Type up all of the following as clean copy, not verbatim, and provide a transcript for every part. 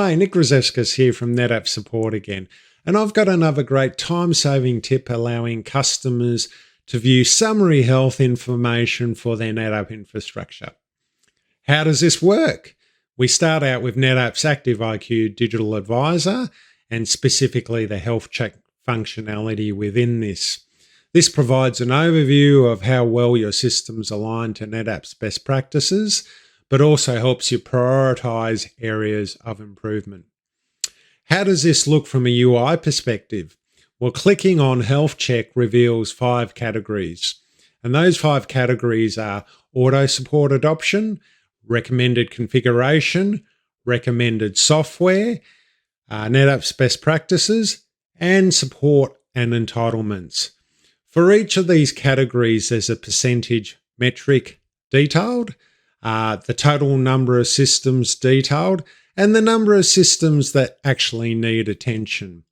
Hi, Nick Rozeskis here from NetApp Support again, and I've got another great time-saving tip allowing customers to view summary health information for their NetApp infrastructure. How does this work? We start out with NetApp's Active IQ Digital Advisor and specifically the health check functionality within this. This provides an overview of how well your systems align to NetApp's best practices, but also helps you prioritize areas of improvement. How does this look from a UI perspective? Well, clicking on Health Check reveals 5 categories. And those 5 categories are auto support adoption, recommended configuration, recommended software, NetApp's best practices, and support and entitlements. For each of these categories, there's a percentage metric detailed, the total number of systems detailed, and the number of systems that actually need attention.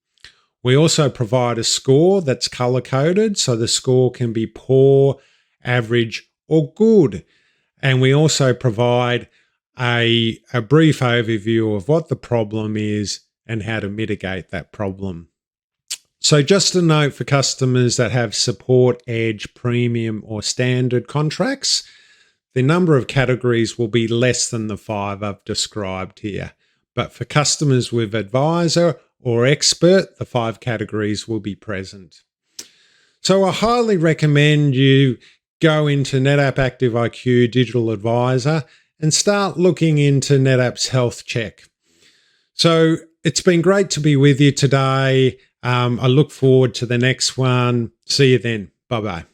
We also provide a score that's color-coded, so the score can be poor, average, or good. And we also provide a brief overview of what the problem is and how to mitigate that problem. So just a note for customers that have Support, Edge, Premium, or Standard contracts, the number of categories will be less than the 5 I've described here. But for customers with Advisor or Expert, the 5 categories will be present. So I highly recommend you go into NetApp Active IQ Digital Advisor and start looking into NetApp's Health Check. So it's been great to be with you today. I look forward to the next one. See you then. Bye-bye.